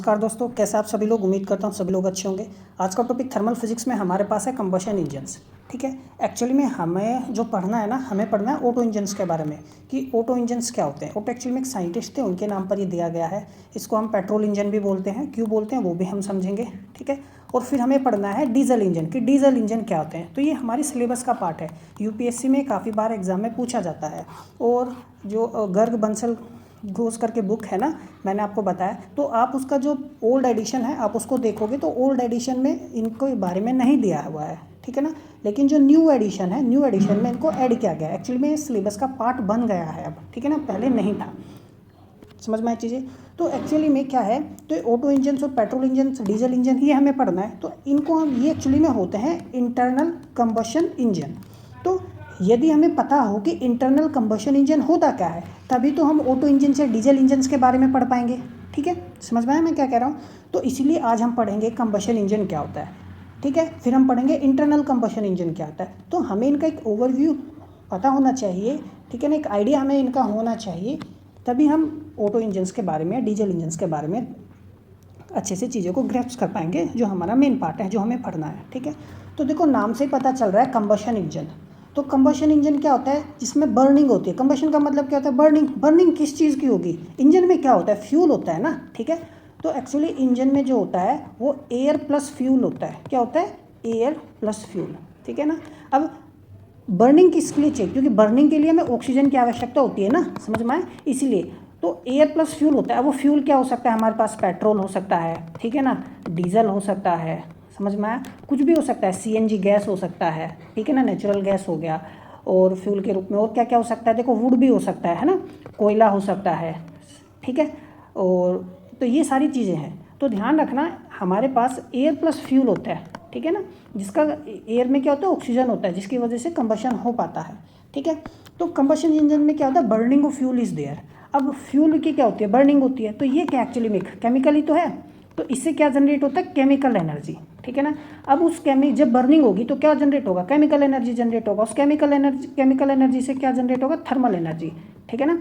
नमस्कार दोस्तों, कैसे आप सभी लोग। उम्मीद करता हूँ सभी लोग अच्छे होंगे। आज का टॉपिक थर्मल फिजिक्स में हमारे पास है कंबशन इंजन्स। ठीक है, एक्चुअली में हमें जो पढ़ना है ना, हमें पढ़ना है ऑटो इंजन्स के बारे में कि ऑटो इंजन्स क्या होते हैं। ऑटो एक्चुअली में एक साइंटिस्ट थे, उनके नाम पर ये दिया गया है। इसको हम पेट्रोल इंजन भी बोलते हैं, क्यों बोलते हैं वो भी हम समझेंगे। ठीक है, और फिर हमें पढ़ना है डीजल इंजन कि डीजल इंजन क्या होते हैं। तो ये हमारी सिलेबस का पार्ट है, यूपीएससी में काफ़ी बार एग्जाम में पूछा जाता है। और जो गर्ग बंसल घोष करके बुक है ना, मैंने आपको बताया, तो आप उसका जो ओल्ड एडिशन है आप उसको देखोगे तो ओल्ड एडिशन में इनको बारे में नहीं दिया हुआ है। ठीक है ना, लेकिन जो न्यू एडिशन है, न्यू एडिशन में इनको ऐड किया गया है। एक्चुअली में सिलेबस का पार्ट बन गया है अब। ठीक है ना, पहले नहीं था। समझ में आई चीज़ें। तो एक्चुअली में क्या है, तो ऑटो इंजन और पेट्रोल इंजन, डीजल इंजन ये हमें पढ़ना है। तो इनको हम ये एक्चुअली में होते हैं इंटरनल कंबशन इंजन। तो यदि हमें पता हो कि इंटरनल कंबशन इंजन होता क्या है, तभी तो हम ऑटो इंजन से डीजल इंजन के बारे में पढ़ पाएंगे। ठीक है, समझ में आया मैं क्या कह रहा हूँ। तो इसीलिए आज हम पढ़ेंगे कंबशन इंजन क्या होता है। ठीक है, फिर हम पढ़ेंगे इंटरनल कंबशन इंजन क्या होता है। तो हमें इनका एक ओवरव्यू पता होना चाहिए। ठीक है ना, एक आइडिया हमें इनका होना चाहिए, तभी हम ऑटो इंजन्स के बारे में, डीजल इंजन्स के बारे में अच्छे से चीज़ों को ग्रैस्प कर पाएंगे, जो हमारा मेन पार्ट है, जो हमें पढ़ना है। ठीक है, तो देखो नाम से ही पता चल रहा है कंबशन इंजन। तो कंबशन इंजन क्या होता है, जिसमें बर्निंग होती है। कंबशन का मतलब क्या होता है, बर्निंग। बर्निंग किस चीज़ की होगी, इंजन में क्या होता है, फ्यूल होता है ना। ठीक है, तो एक्चुअली इंजन में जो होता है वो एयर प्लस फ्यूल होता है। क्या होता है, एयर प्लस फ्यूल। ठीक है ना, अब बर्निंग किस लिए चाहिए, क्योंकि बर्निंग के लिए हमें ऑक्सीजन की आवश्यकता होती है ना, समझ में आए, इसीलिए। तो एयर प्लस फ्यूल होता है। वो फ्यूल क्या हो सकता है हमारे पास, पेट्रोल हो सकता है, ठीक है ना, डीजल हो सकता है, समझ में आया, कुछ भी हो सकता है, सीएनजी गैस हो सकता है, ठीक है ना, नेचुरल गैस हो गया। और फ्यूल के रूप में और क्या क्या हो सकता है, देखो वुड भी हो सकता है ना, कोयला हो सकता है। ठीक है, और तो ये सारी चीज़ें हैं। तो ध्यान रखना, हमारे पास एयर प्लस फ्यूल होता है। ठीक है ना, जिसका एयर में क्या होता है, ऑक्सीजन होता है, जिसकी वजह से कंबशन हो पाता है। ठीक है, तो कंबशन इंजन में क्या होता है, burning of fuel is there. अब फ्यूल की क्या होती है, बर्निंग होती है। तो ये क्या एक्चुअली में केमिकल ही तो है। तो इससे क्या जनरेट होता है, केमिकल एनर्जी। ठीक है ना, अब उस जब बर्निंग होगी तो क्या जनरेट होगा, केमिकल एनर्जी जनरेट होगा। उस केमिकल एनर्जी से क्या जनरेट होगा, थर्मल एनर्जी। ठीक है ना,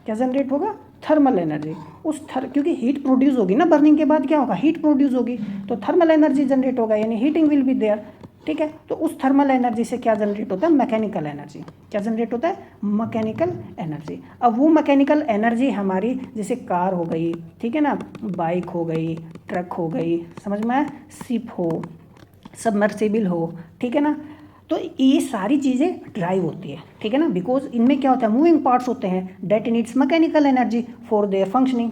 क्या जनरेट होगा, थर्मल एनर्जी। क्योंकि हीट प्रोड्यूस होगी ना, बर्निंग के बाद क्या होगा, हीट प्रोड्यूस होगी, तो थर्मल एनर्जी जनरेट होगा, यानी हीटिंग विल बी देयर। ठीक है, तो उस थर्मल एनर्जी से क्या जनरेट होता है, मैकेनिकल एनर्जी। क्या जनरेट होता है, मैकेनिकल एनर्जी। अब वो मैकेनिकल एनर्जी हमारी, जैसे कार हो गई, ठीक है ना, बाइक हो गई, ट्रक हो गई, समझ में आया, शिप हो, सबमर्सिबल हो, ठीक है ना, तो ये सारी चीज़ें ड्राइव होती है। ठीक है ना, बिकॉज इनमें क्या होता है, मूविंग पार्ट्स होते हैं, that needs mechanical energy for their functioning.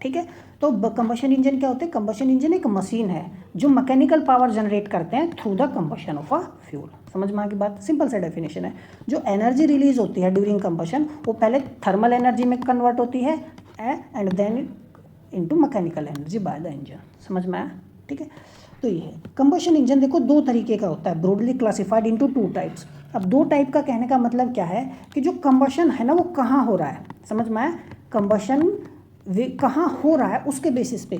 ठीक है, तो कंबशन इंजन क्या होते हैं, कंबशन इंजन एक मशीन है जो मैकेनिकल पावर जनरेट करते हैं through the combustion of a fuel. समझ में आ गई बात, सिंपल सा डेफिनेशन है। जो एनर्जी रिलीज होती है ड्यूरिंग कंबशन, वो पहले थर्मल एनर्जी में कन्वर्ट होती है and then into mechanical energy by the engine. समझ में आया, ठीक है। तो ये है कंबशन इंजन। देखो दो तरीके का होता है, broadly classified into two types. अब दो टाइप का कहने का मतलब क्या है, कि जो कंबशन है ना वो कहाँ हो रहा है, समझ में आया, कंबशन कहाँ हो रहा है उसके बेसिस पे।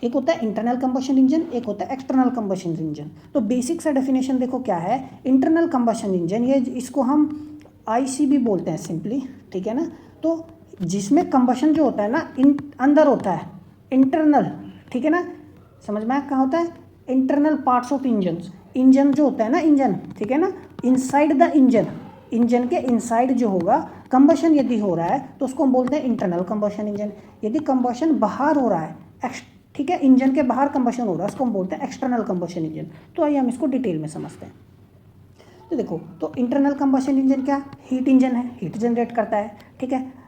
एक होता है इंटरनल कंबशन इंजन, एक होता है एक्सटर्नल कंबशन इंजन। तो बेसिक सा डेफिनेशन देखो क्या है, इंटरनल कंबशन इंजन, ये इसको हम आईसी भी बोलते हैं सिंपली। ठीक है ना, तो जिसमें कंबशन जो होता है ना अंदर होता है, इंटरनल। ठीक है ना, समझ में आया, कहाँ होता है, इंटरनल पार्ट्स ऑफ इंजन जो होता है ना, इंजन, ठीक है ना, इनसाइड द इंजन के इनसाइड जो होगा, कंबशन यदि हो रहा है तो उसको हम बोलते हैं इंटरनल कंबशन इंजन। यदि कंबशन बाहर हो रहा है, ठीक है, इंजन के बाहर कंबशन हो रहा है, उसको हम बोलते हैं एक्सटर्नल कंबशन इंजन। तो आइए हम इसको डिटेल में समझते हैं। तो देखो, तो इंटरनल कंबशन इंजन क्या, हीट इंजन है, हीट जनरेट करता है। ठीक है,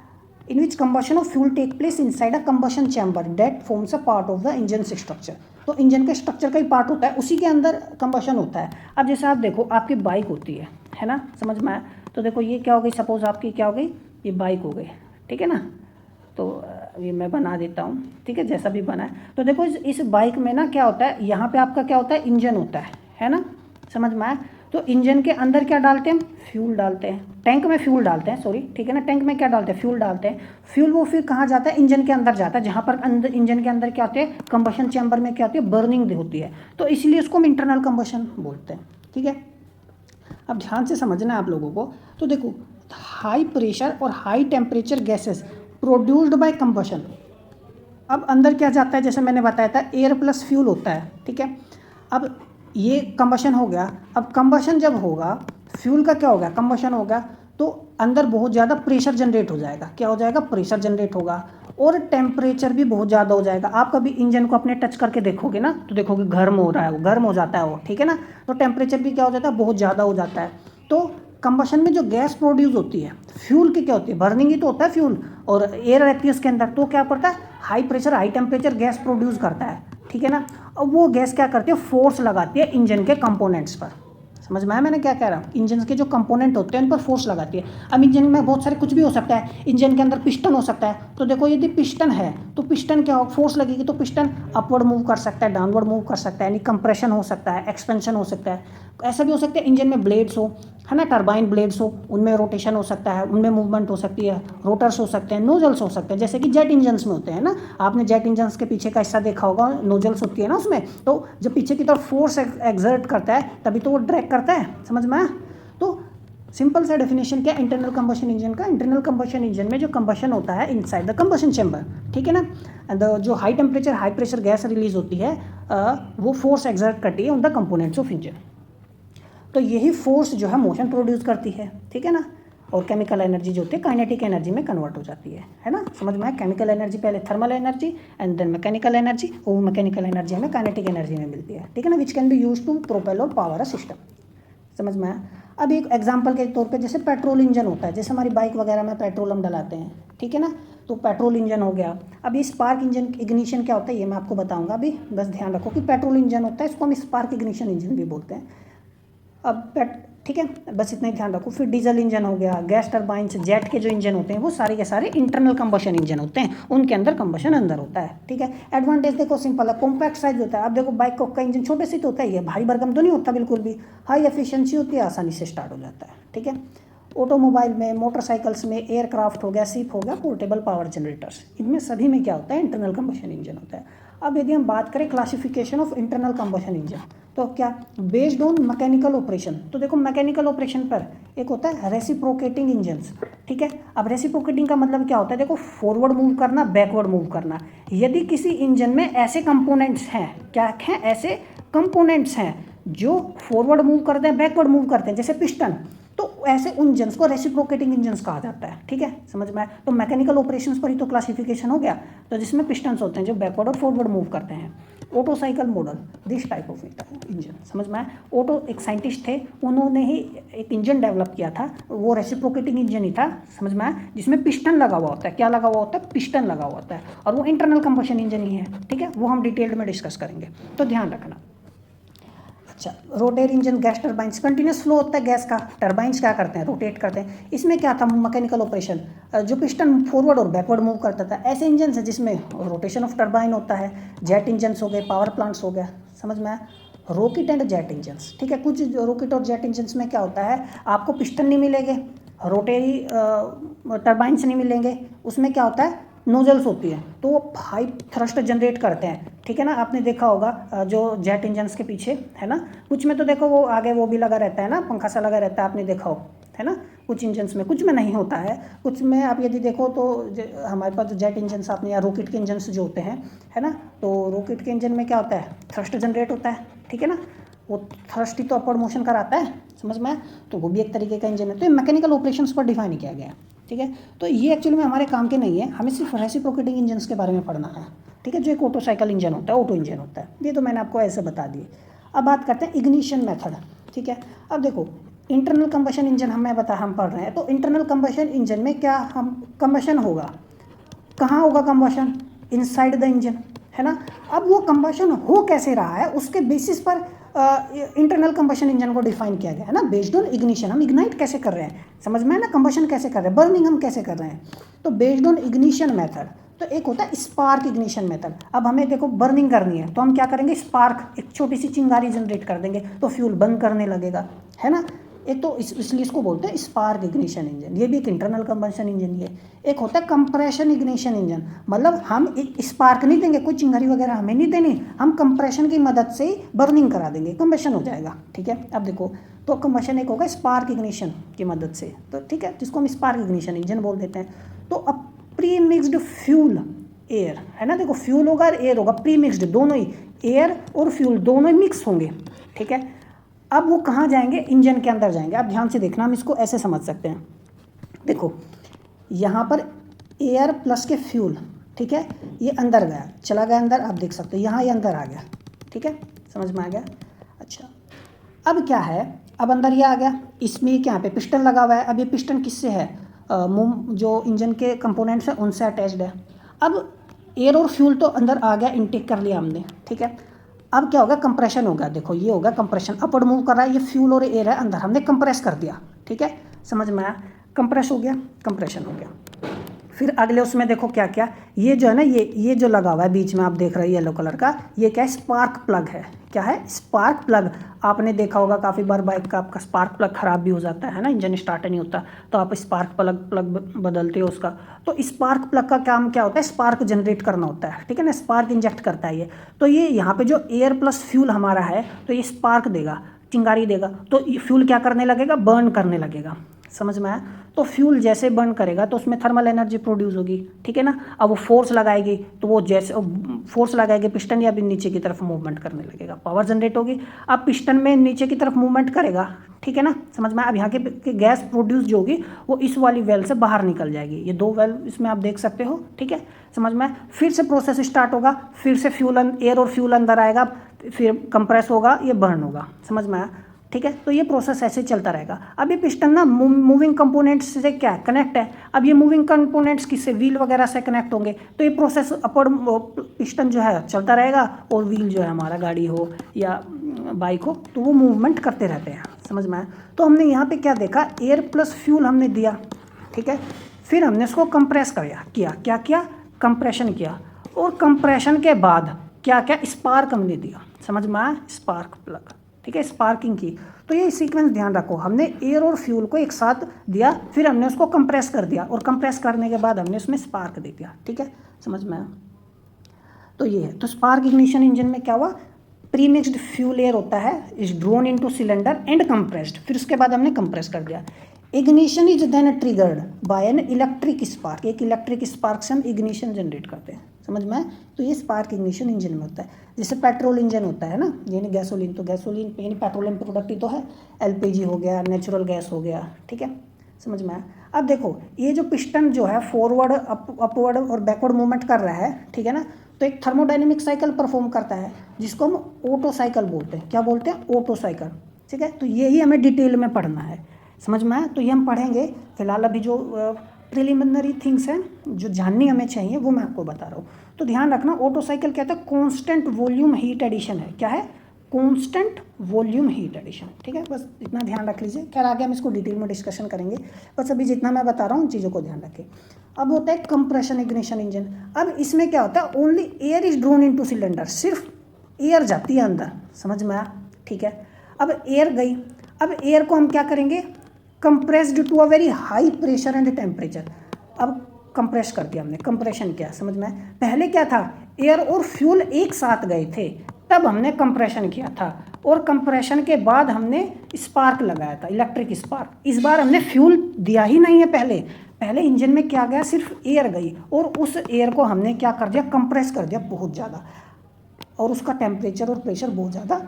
in which combustion of fuel take place inside a combustion chamber that forms a part of the engine structure। तो इंजन के स्ट्रक्चर का ही पार्ट होता है, उसी के अंदर कंबशन होता है। अब जैसे आप देखो, आपकी बाइक होती है ना, समझ में आया। तो देखो ये क्या हो गई, सपोज आपकी क्या हो गई, ये बाइक हो गई, ठीक है ना। तो ये मैं बना देता हूँ, ठीक है, जैसा भी बना है। तो देखो इस बाइक में ना क्या होता है, यहाँ पे आपका क्या होता है, इंजन होता है ना, समझ में आया। तो इंजन के अंदर क्या डालते हैं, फ्यूल डालते हैं, टैंक में फ्यूल डालते हैं, सॉरी, ठीक है ना, टैंक में क्या डालते हैं, फ्यूल डालते हैं। फ्यूल वो फिर कहाँ जाता है, इंजन के अंदर जाता है, जहाँ पर अंदर इंजन के अंदर क्या होती है, कंबशन चैम्बर में क्या होती है, बर्निंग होती है। तो इसलिए उसको हम इंटरनल कंबशन बोलते हैं। ठीक है, अब ध्यान से समझना है आप लोगों को। तो देखो, हाई प्रेशर और high temperature gases produced by combustion, अब अंदर क्या जाता है, जैसे मैंने बताया था एयर प्लस फ्यूल होता है, ठीक है। अब ये कंबशन हो गया। अब कंबशन जब होगा, फ्यूल का क्या होगा, कंबशन होगा तो अंदर बहुत ज़्यादा प्रेशर जनरेट हो जाएगा। क्या हो जाएगा, प्रेशर जनरेट होगा और टेम्परेचर भी बहुत ज़्यादा हो जाएगा। आप कभी इंजन को अपने टच करके देखोगे ना तो देखोगे गर्म हो रहा है, वो गर्म हो जाता है वो, ठीक है ना। तो टेम्परेचर भी क्या हो जाता है, बहुत ज़्यादा हो जाता है। तो कंबशन में जो गैस प्रोड्यूस होती है फ्यूल की क्या होती है, बर्निंग ही तो होता है फ्यूल, और एयर रहती है उसके अंदर, तो क्या पड़ता है, high pressure high temperature gas produce करता है, ठीक है ना। अब वो गैस क्या करती है, फोर्स लगाती है इंजन के कंपोनेंट्स पर। समझ में आया मैंने क्या कह रहा हूँ, इंजन के जो कंपोनेंट होते हैं उन पर फोर्स लगाती है। अब इंजन में बहुत सारे कुछ भी हो सकता है, इंजन के अंदर पिस्टन हो सकता है, तो देखो यदि पिस्टन है तो पिस्टन क्या हो, फोर्स लगेगी तो पिस्टन अपवर्ड मूव कर सकता है, डाउनवर्ड मूव कर सकता है, यानी कंप्रेशन हो सकता है, एक्सपेंशन हो सकता है। ऐसा भी हो सकता है इंजन में ब्लेड्स हो, है ना, टरबाइन ब्लेड्स हो, उनमें रोटेशन हो सकता है, उनमें मूवमेंट हो सकती है, रोटर्स हो सकते हैं, नोजल्स हो सकते हैं, जैसे कि जेट इंजन्स में होते हैं ना। आपने जेट इंजन्स के पीछे का हिस्सा देखा होगा, नोजल्स होती है ना उसमें, तो जब पीछे की तरफ फोर्स एक्सर्ट करता है तभी तो वो ड्रैग करता है। समझ में आया। तो सिंपल सा डेफिनेशन क्या, इंटरनल कंबशन इंजन का, इंटरनल कंबशन इंजन में जो कंबशन होता है इनसाइड द कंबशन चैम्बर, ठीक है ना। एंड जो high temperature high pressure gas release होती है वो फोर्स एक्सर्ट करती है on the components of engine. तो यही फोर्स जो है मोशन प्रोड्यूस करती है, ठीक है ना। और केमिकल एनर्जी जो होती है काइनेटिक एनर्जी में कन्वर्ट हो जाती है ना। समझ में आया, केमिकल एनर्जी पहले thermal energy and then mechanical energy, और मैकेनिकल एनर्जी हमें काइनेटिक एनर्जी में मिलती है, ठीक है ना, which can be use to propel or power a system. समझ में आया। अब एक एग्जांपल के तौर पे जैसे पेट्रोल इंजन होता है, जैसे हमारी बाइक वगैरह में पेट्रोल हम डलाते हैं, ठीक है ना, तो पेट्रोल इंजन हो गया। अब ये स्पार्क इंजन इग्निशन क्या होता है ये मैं आपको बताऊंगा अभी, बस ध्यान रखो कि पेट्रोल इंजन होता है, इसको हम स्पार्क इग्निशन इंजन भी बोलते हैं। अब ठीक है, बस इतना ही ध्यान रखो। फिर डीजल इंजन हो गया, गैस टरबाइंस, जेट के जो इंजन होते हैं वो सारे के सारे इंटरनल कंबशन इंजन होते हैं, उनके अंदर कंबशन अंदर होता है, ठीक है। एडवांटेज देखो सिंपल है, कॉम्पैक्ट साइज होता है। अब देखो बाइक का इंजन छोटे से तो होता ही है, भारी भरकम तो नहीं होता बिल्कुल भी, हाई एफिशिएंसी होती है, आसानी से स्टार्ट हो जाता है, ठीक है। ऑटोमोबाइल में, मोटरसाइकिल्स में, एयरक्राफ्ट हो गया, शिप हो गया, पोर्टेबल पावर जनरेटर्स, इनमें सभी में क्या होता है, इंटरनल कंबशन इंजन होता है। अब यदि हम बात करें classification of internal combustion engine, तो क्या, बेस्ड ऑन मैकेनिकल ऑपरेशन। तो देखो मैकेनिकल ऑपरेशन पर एक होता है रेसिप्रोकेटिंग इंजन्स, ठीक है। अब रेसिप्रोकेटिंग का मतलब क्या होता है, देखो फॉरवर्ड मूव करना, बैकवर्ड मूव करना। यदि किसी इंजन में ऐसे कंपोनेंट्स हैं, क्या हैं, ऐसे कंपोनेंट्स हैं जो फॉरवर्ड मूव करते हैं, बैकवर्ड मूव करते हैं, जैसे पिस्टन, तो ऐसे इंजन्स को रेसिप्रोकेटिंग इंजन्स कहा जाता है, ठीक है। समझ में आया। तो मैकेनिकल ऑपरेशंस पर ही तो क्लासिफिकेशन हो गया, तो जिसमें पिस्टन्स होते हैं जो बैकवर्ड और फॉरवर्ड मूव करते हैं। Auto cycle model, this type of engine. समझ में आया। ऑटो एक साइंटिस्ट थे, उन्होंने ही एक इंजन डेवलप किया था, वो रेसिप्रोकेटिंग इंजन ही था। समझ में आया, जिसमें पिस्टन लगा हुआ होता है। क्या लगा हुआ होता है, पिस्टन लगा हुआ होता है, और वो इंटरनल कंबशन इंजन ही है, ठीक है। वो हम डिटेल्ड में डिस्कस करेंगे, तो ध्यान रखना। अच्छा, rotate engine, gas turbines, continuous flow होता है गैस का, टरबाइंस क्या करते हैं, रोटेट करते हैं। इसमें क्या था, मैकेनिकल ऑपरेशन, जो पिस्टन फॉरवर्ड और बैकवर्ड मूव करता था। ऐसे इंजन है जिसमें रोटेशन ऑफ टरबाइन होता है। जेट इंजन्स हो गए, पावर प्लांट्स हो गया। समझ में आया। रॉकेट एंड जेट इंजन्स, ठीक है। कुछ रॉकेट और जेट इंजन्स में क्या होता है, आपको पिस्टन नहीं मिलेंगे, रोटेरी टरबाइंस नहीं मिलेंगे, उसमें क्या होता है, नोजल्स होती है, तो वो हाई थ्रस्ट जनरेट करते हैं, ठीक है ना। आपने देखा होगा जो जेट इंजन्स के पीछे है ना, कुछ में तो देखो वो आगे वो भी लगा रहता है ना, पंखा सा लगा रहता है, आपने देखा हो, है ना। कुछ इंजन्स में, कुछ में नहीं होता है, कुछ में आप यदि देखो तो हमारे पास जेट इंजन्स आपने या रॉकेट के इंजन्स जो होते हैं, है ना, तो रॉकेट के इंजन में क्या होता है, थ्रस्ट जनरेट होता है, ठीक है ना। वो थ्रस्ट ही तो अपवर्ड मोशन कराता है। समझ में, तो वो भी एक तरीके का इंजन है। तो ये मैकेनिकल ऑपरेशंस पर डिफाइन किया गया है, ठीक है। तो ये एक्चुअली में हमारे काम के नहीं है, हमें सिर्फ रेसिप्रोकेटिंग इंजन्स के बारे में पढ़ना है, ठीक है, जो एक ऑटो साइकिल इंजन होता है, ऑटो इंजन होता है। ये तो मैंने आपको ऐसे बता दिए। अब बात करते हैं इग्निशन मेथड, ठीक है। अब देखो इंटरनल कंबशन इंजन हम पढ़ रहे हैं, तो इंटरनल कंबशन इंजन में क्या हम कंबशन होगा, कहाँ होगा कंबशन, इनसाइड द इंजन, है ना। अब वो कंबशन हो कैसे रहा है उसके बेसिस पर इंटरनल कंबशन इंजन को डिफाइन किया गया है ना, बेस्ड ऑन इग्निशन। हम इग्नाइट कैसे कर रहे हैं, समझ में है ना, कंबशन कैसे कर रहे हैं, बर्निंग हम कैसे कर रहे हैं, तो बेस्ड ऑन इग्निशन मेथड। तो एक होता है स्पार्क इग्निशन मेथड। अब हमें देखो बर्निंग करनी है तो हम क्या करेंगे, स्पार्क, एक छोटी सी चिंगारी जनरेट कर देंगे तो फ्यूल बर्न करने लगेगा, है ना। एक तो इसलिए इसको बोलते हैं स्पार्क इग्निशन इंजन, ये भी एक इंटरनल कंबशन इंजन ही है। एक होता है कंप्रेशन इग्निशन इंजन, मतलब हम एक स्पार्क नहीं देंगे, कोई चिंगारी वगैरह हमें नहीं देनी, हम कंप्रेशन की मदद से ही बर्निंग करा देंगे, कंबशन हो जाएगा, ठीक है। अब देखो तो कंबशन एक होगा स्पार्क इग्निशन की मदद से, तो ठीक है, जिसको हम स्पार्क इग्निशन इंजन बोल देते हैं। तो अब प्री मिक्सड फ्यूल एयर, है ना। देखो फ्यूल होगा और एयर होगा, प्री मिक्सड, दोनों ही, एयर और फ्यूल दोनों ही मिक्स होंगे, ठीक है। अब वो कहाँ जाएंगे, इंजन के अंदर जाएंगे। आप ध्यान से देखना, हम इसको ऐसे समझ सकते हैं। देखो यहाँ पर एयर प्लस के फ्यूल, ठीक है, ये अंदर गया, चला गया अंदर, आप देख सकते हो यहाँ ये अंदर आ गया, ठीक है, समझ में आ गया। अच्छा अब क्या है, अब अंदर ये आ गया, इसमें क्या पे पिस्टन लगा हुआ है। अब ये पिस्टन किससे है, जो इंजन के कंपोनेंट्स हैं उनसे अटैच्ड है। अब एयर और फ्यूल तो अंदर आ गया, इनटेक कर लिया हमने, ठीक है। अब क्या होगा, कंप्रेशन होगा। देखो ये होगा कंप्रेशन, अपवर्ड मूव कर रहा है, ये फ्यूल और एयर है अंदर, हमने कंप्रेस कर दिया, ठीक है, समझ में आया। कंप्रेस हो गया, कंप्रेशन हो गया। फिर अगले उसमें देखो क्या क्या, ये जो है ना, ये जो लगा हुआ है बीच में, आप देख रहे हो येलो कलर का, ये क्या है, स्पार्क प्लग है। क्या है, स्पार्क प्लग। आपने देखा होगा काफ़ी बार बाइक का आपका स्पार्क प्लग ख़राब भी हो जाता है ना, इंजन स्टार्ट नहीं होता, तो आप स्पार्क प्लग बदलते हो उसका। तो स्पार्क प्लग का काम क्या होता है, स्पार्क जनरेट करना होता है, ठीक है ना, स्पार्क इंजेक्ट करता है ये। तो ये यहाँ पे जो एयर प्लस फ्यूल हमारा है, तो ये स्पार्क देगा, चिंगारी देगा, तो फ्यूल क्या करने लगेगा, बर्न करने लगेगा, समझ में आया। तो फ्यूल जैसे बर्न करेगा तो उसमें थर्मल एनर्जी प्रोड्यूस होगी, ठीक है ना। अब वो फोर्स लगाएगी, तो वो जैसे फोर्स लगाएगी पिस्टन या भी नीचे की तरफ मूवमेंट करने लगेगा, पावर जनरेट होगी। अब पिस्टन में नीचे की तरफ मूवमेंट करेगा, ठीक है ना, समझ में। अब यहाँ के गैस प्रोड्यूस जो होगी वो इस वाली वेल से बाहर निकल जाएगी, ये दो वेल इसमें आप देख सकते हो, ठीक है, समझ में। फिर से प्रोसेस स्टार्ट होगा, फिर से फ्यूल एयर और फ्यूल अंदर आएगा, फिर कंप्रेस होगा, ये बर्न होगा, समझ में आया, ठीक है। तो ये प्रोसेस ऐसे चलता रहेगा। अब ये पिस्टन ना मूविंग कंपोनेंट्स से क्या कनेक्ट है। अब ये मूविंग कंपोनेंट्स किससे, व्हील वगैरह से कनेक्ट होंगे, तो ये प्रोसेस अपवर्ड पिस्टन जो है चलता रहेगा, और व्हील जो है हमारा गाड़ी हो या बाइक हो, तो वो मूवमेंट करते रहते हैं, समझ में आया। तो हमने यहाँ पे क्या देखा, एयर प्लस फ्यूल हमने दिया, ठीक है। फिर हमने इसको कंप्रेस किया, क्या किया, कंप्रेशन किया, और कंप्रेशन के बाद क्या क्या, स्पार्क हमने दिया, समझ में आया, स्पार्क प्लग, ठीक है, स्पार्किंग की। तो ये सीक्वेंस ध्यान रखो, हमने एयर और फ्यूल को एक साथ दिया, फिर हमने उसको कंप्रेस कर दिया, और कंप्रेस करने के बाद हमने उसमें स्पार्क दे दिया, ठीक है, समझ में आया। तो ये है, तो स्पार्क इग्निशन इंजन में क्या हुआ, प्री मिक्सड फ्यूल एयर होता है, is drawn into cylinder and compressed, फिर उसके बाद हमने कंप्रेस कर दिया। Ignition is then triggered by an electric spark, एक इलेक्ट्रिक स्पार्क से हम इग्निशन जनरेट करते हैं, समझ में आए। तो ये स्पार्क इग्निशन इंजन में होता है। जैसे पेट्रोल इंजन होता है ना, यानी गैसोलीन, तो गैसोलीन यानी पेट्रोलियम प्रोडक्ट ही तो है, एलपीजी हो गया, नेचुरल गैस हो गया, ठीक है, समझ में आया। अब देखो ये जो पिस्टन जो है फॉरवर्ड अपवर्ड और बैकवर्ड मूवमेंट कर रहा है, ठीक है ना, तो एक थर्मोडाइनमिक साइकिल परफॉर्म करता है, जिसको हम ऑटो साइकिल बोलते हैं। क्या बोलते हैं, ऑटो साइकिल, ठीक है। तो यही हमें डिटेल में पढ़ना है, समझ में आया। तो ये हम पढ़ेंगे, फिलहाल अभी जो प्रिलिमिनरी थिंग्स हैं जो जाननी हमें चाहिए वो मैं आपको बता रहा हूँ। तो ध्यान रखना, ऑटो साइकिल क्या है, कांस्टेंट वॉल्यूम हीट एडिशन है। क्या है, कांस्टेंट वॉल्यूम हीट एडिशन, ठीक है, बस इतना ध्यान रख लीजिए। खैर आगे हम इसको डिटेल में डिस्कशन करेंगे, बस अभी जितना मैं बता रहा हूँ उन चीज़ों को ध्यान रखें। अब होता है कंप्रेशन इग्निशन इंजन। अब इसमें क्या होता है, only air is drawn into cylinder, सिर्फ एयर जाती है अंदर, समझ में आया, ठीक है। अब एयर गई, अब एयर को हम क्या करेंगे, compressed to a very high pressure and temperature. अब कंप्रेस कर दिया हमने, कंप्रेशन किया, समझ में। पहले क्या था, एयर और फ्यूल एक साथ गए थे, तब हमने कंप्रेशन किया था, और कंप्रेशन के बाद हमने स्पार्क लगाया था, इलेक्ट्रिक स्पार्क। इस बार हमने फ्यूल दिया ही नहीं है, पहले इंजन में क्या गया, सिर्फ एयर गई, और उस एयर को हमने क्या कर दिया, कंप्रेस कर दिया बहुत ज़्यादा, और उसका टेम्परेचर और प्रेशर बहुत ज़्यादा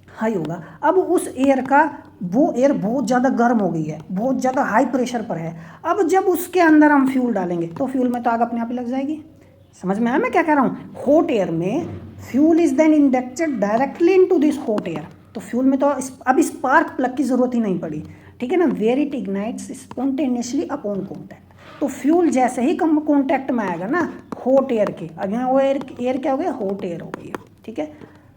हाई होगा। अब उस एयर का, वो एयर बहुत ज़्यादा गर्म हो गई है, बहुत ज़्यादा हाई प्रेशर पर है। अब जब उसके अंदर हम फ्यूल डालेंगे तो फ्यूल में तो आग अपने आप ही लग जाएगी, समझ में आया मैं क्या कह रहा हूँ। हॉट एयर में fuel is then injected directly into this hot air, तो फ्यूल में तो अब स्पार्क प्लग की ज़रूरत ही नहीं पड़ी, ठीक है ना, where it ignites spontaneously upon contact. तो फ्यूल जैसे ही कम कॉन्टैक्ट में आएगा ना हॉट एयर के, अब यहाँ वो एयर क्या हो गया, हॉट एयर हो गई है, ठीक है,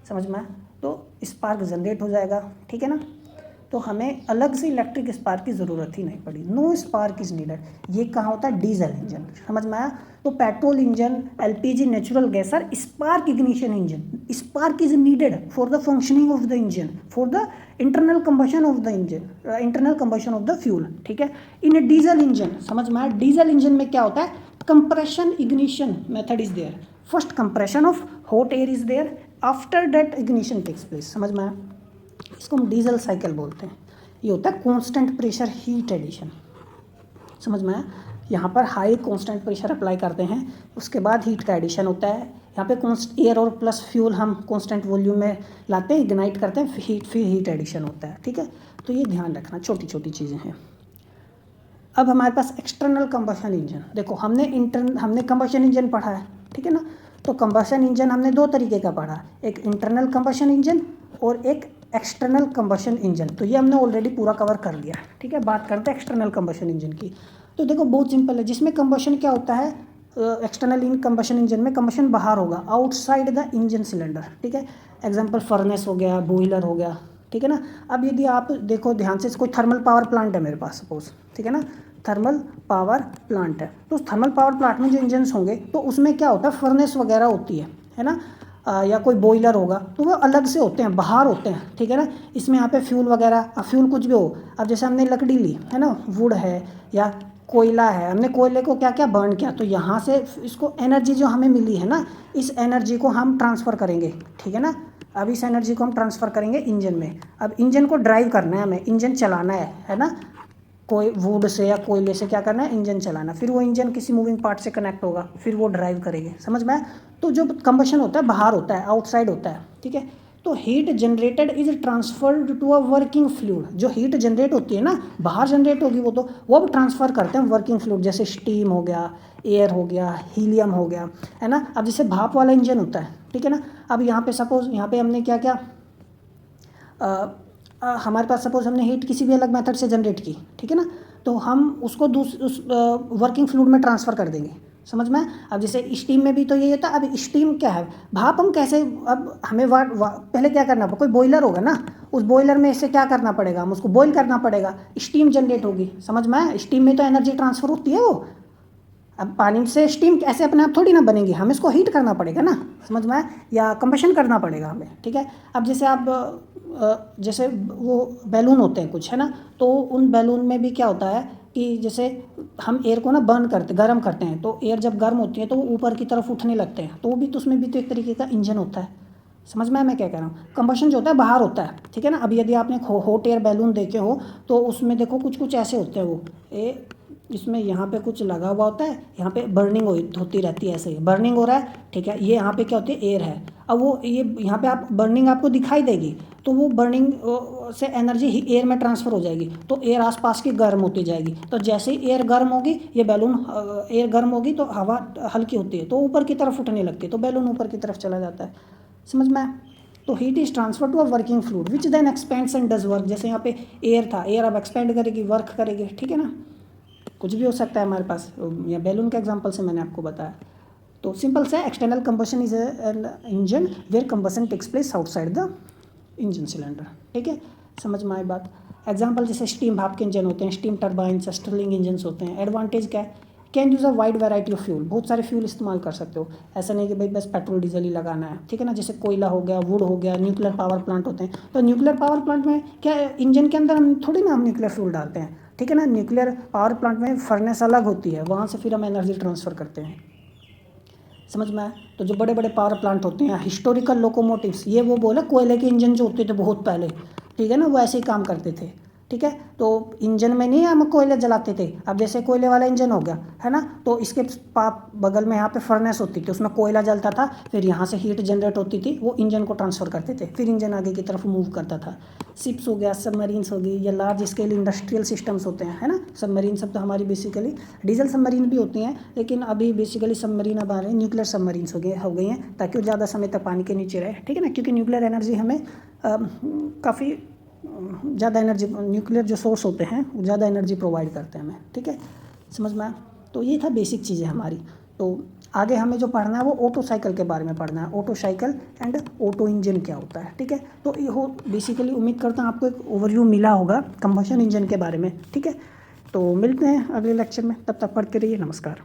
समझ में। तो स्पार्क जनरेट हो जाएगा, ठीक है ना। तो हमें अलग से इलेक्ट्रिक स्पार्क की ज़रूरत ही नहीं पड़ी, नो स्पार्क इज नीडेड। ये कहाँ होता है, डीजल इंजन, समझ में आया। तो petrol engine, LPG, natural gas are spark ignition engine. Spark is needed for the functioning of the engine, for the internal combustion of the engine, internal combustion of the fuel, ठीक है। इन ए diesel engine, समझ में आया, diesel engine में क्या होता है, compression ignition method is there, first compression of hot air is there, after that ignition takes place, समझ में आया। इसको हम डीजल साइकिल बोलते हैं। ये होता है कांस्टेंट प्रेशर हीट एडिशन, समझ में आया। यहाँ पर हाई कांस्टेंट प्रेशर अप्लाई करते हैं, उसके बाद हीट का एडिशन होता है। यहाँ पे एयर और प्लस फ्यूल हम कांस्टेंट वॉल्यूम में लाते हैं, इग्नाइट करते हैं, फिर हीट एडिशन होता है, ठीक है। तो ये ध्यान रखना, छोटी छोटी चीज़ें हैं। अब हमारे पास एक्सटर्नल कंबशन इंजन, देखो हमने कंबशन इंजन पढ़ा है, ठीक है ना। तो कंबशन इंजन हमने दो तरीके का पढ़ा, एक इंटरनल कंबशन इंजन और एक एक्सटर्नल कंबशन इंजन। तो ये हमने ऑलरेडी पूरा कवर कर लिया, ठीक है। बात करते हैं एक्सटर्नल कंबशन इंजन की। तो देखो बहुत सिंपल है, जिसमें कंबशन क्या होता है, एक्सटर्नल कंबशन इंजन में कंबशन बाहर होगा, आउटसाइड द इंजन सिलेंडर, ठीक है। एग्जांपल फर्नेस हो गया, बॉयलर हो गया, ठीक है ना। अब यदि आप देखो ध्यान से, कोई थर्मल पावर प्लांट है मेरे पास सपोज, ठीक है ना, थर्मल पावर प्लांट है। तो उस थर्मल पावर प्लांट में जो इंजन्स होंगे तो उसमें क्या होता है, फर्नेस वगैरह होती है ना, या कोई बॉयलर होगा, तो वो अलग से होते हैं, बाहर होते हैं, ठीक है ना। इसमें यहाँ पे फ्यूल वगैरह, अब फ्यूल कुछ भी हो, अब जैसे हमने लकड़ी ली है ना, वुड है या कोयला है, हमने कोयले को क्या क्या बर्न किया, तो यहाँ से इसको एनर्जी जो हमें मिली है ना, इस एनर्जी को हम ट्रांसफ़र करेंगे, ठीक है ना। अब इस एनर्जी को हम ट्रांसफ़र करेंगे इंजन में। अब इंजन को ड्राइव करना है हमें, इंजन चलाना है ना, कोई वुड से या कोयले से क्या करना है, इंजन चलाना। फिर वो इंजन किसी मूविंग पार्ट से कनेक्ट होगा, फिर वो ड्राइव करेंगे, समझ में आया। तो जो कंबशन होता है बाहर होता है, आउटसाइड होता है, ठीक है। तो heat generated is transferred to a working fluid, जो हीट जनरेट होती है ना, बाहर जनरेट होगी वो, तो वो अब ट्रांसफ़र करते हैं वर्किंग फ्लूइड, जैसे स्टीम हो गया, एयर हो गया, हीलियम हो गया, है ना। अब जैसे भाप वाला इंजन होता है, ठीक है ना। अब यहाँ पे सपोज यहाँ पे हमने क्या क्या हमारे पास सपोज हमने हीट किसी भी अलग मेथड से जनरेट की, ठीक है ना, तो हम उसको उस वर्किंग फ्लूइड में ट्रांसफ़र कर देंगे, समझ में। अब जैसे स्टीम में भी तो यही होता है। अब स्टीम क्या है, भाप हम कैसे, अब हमें पहले क्या करना पड़ेगा, कोई बॉयलर होगा ना, उस बॉयलर में इससे क्या करना पड़ेगा, हम उसको बॉयल करना पड़ेगा, स्टीम जनरेट होगी, समझ में। स्टीम में तो एनर्जी ट्रांसफ़र होती है वो। अब पानी से स्टीम ऐसे अपने आप थोड़ी ना बनेगी, हमें इसको हीट करना पड़ेगा ना, समझ में, या कंबशन करना पड़ेगा हमें, ठीक है। अब जैसे आप जैसे वो बैलून होते हैं कुछ, है ना, तो उन बैलून में भी क्या होता है कि जैसे हम एयर को ना बर्न करते, गर्म करते हैं, तो एयर जब गर्म होती है तो वो ऊपर की तरफ उठने लगते हैं, तो वो भी तो उसमें भी तो एक तरीके का इंजन होता है, समझ में मैं क्या कह रहा हूँ। कंबशन जो होता है बाहर होता है, ठीक है ना। अब यदि आपने हॉट एयर बैलून देखे हो तो उसमें देखो कुछ कुछ ऐसे होते हैं, वो इसमें यहाँ पे कुछ लगा हुआ होता है, यहाँ पे बर्निंग होती रहती है, ऐसे ही बर्निंग हो रहा है, ठीक है। ये यहाँ पे क्या होती है, एयर है। अब वो ये यहाँ पे आप बर्निंग आपको दिखाई देगी, तो वो बर्निंग से एनर्जी एयर में ट्रांसफ़र हो जाएगी, तो एयर आसपास की गर्म होती जाएगी। तो जैसे ही एयर गर्म होगी, ये बैलून एयर गर्म होगी तो हवा हल्की होती है, तो ऊपर की तरफ उठने लगती है, तो बैलून ऊपर की तरफ चला जाता है, समझ में। तो heat is transfer to a working fluid which then expands and does work. जैसे यहाँ पे एयर था, एयर अब एक्सपेंड करेगी, वर्क करेगी, ठीक है ना। कुछ भी हो सकता है हमारे पास, या बैलून के एग्जांपल से मैंने आपको बताया। तो सिंपल से external combustion is an engine where combustion takes place outside the engine cylinder, ठीक है, समझ में आई बात। एग्जांपल जैसे स्टीम भाप के इंजन होते हैं, स्टीम टर्बाइंस, स्टर्लिंग इंजन्स होते हैं। एडवांटेज क्या है, can use a wide variety of fuel, बहुत सारे फ्यूल इस्तेमाल कर सकते हो, ऐसा नहीं कि भाई बस पेट्रोल डीजल ही लगाना है, ठीक है ना। जैसे कोयला हो गया, वुड हो गया, न्यूक्लियर पावर प्लांट होते हैं, तो न्यूक्लियर पावर प्लांट में क्या इंजन के अंदर हम थोड़ी ना हम न्यूक्लियर फ्यूल डालते हैं, ठीक है ना। न्यूक्लियर पावर प्लांट में फर्नेस अलग होती है, वहाँ से फिर हम एनर्जी ट्रांसफ़र करते हैं, समझ में आया। तो जो बड़े बड़े पावर प्लांट होते हैं, हिस्टोरिकल लोकोमोटिव्स, ये वो बोला कोयले के इंजन जो होते थे बहुत पहले, ठीक है ना, वो ऐसे ही काम करते थे, ठीक है। तो इंजन में नहीं हम कोयले जलाते थे। अब जैसे कोयले वाला इंजन हो गया, है ना, तो इसके बगल में यहाँ पे फर्नेस होती थी, उसमें कोयला जलता था, फिर यहाँ से हीट जनरेट होती थी, वो इंजन को ट्रांसफ़र करते थे, फिर इंजन आगे की तरफ मूव करता था। शिप्स हो गया, सबमरीन्स हो गई, या लार्ज स्केल इंडस्ट्रियल सिस्टम्स होते हैं, है ना। सबमरीन सब तो हमारी बेसिकली डीजल सबमरीन भी होती हैं, लेकिन अभी बेसिकली सबमरीन अब आ रहे हैं न्यूक्लियर सबमरीन्स हो गई हैं, ताकि वो ज़्यादा समय तक पानी के नीचे रहे, ठीक है ना। क्योंकि न्यूक्लियर एनर्जी हमें काफ़ी ज़्यादा एनर्जी, न्यूक्लियर जो सोर्स होते हैं वो ज़्यादा एनर्जी प्रोवाइड करते हैं हमें, ठीक है, समझ में आया। तो ये था बेसिक चीज़ें हमारी। तो आगे हमें जो पढ़ना है वो ऑटो साइकिल के बारे में पढ़ना है, auto cycle and auto engine क्या होता है, ठीक है। तो ये हो बेसिकली, उम्मीद करता हूँ आपको एक ओवरव्यू मिला होगा कंबशन इंजन के बारे में, ठीक है। तो मिलते हैं अगले लेक्चर में, तब तक पढ़ते रहिए, नमस्कार।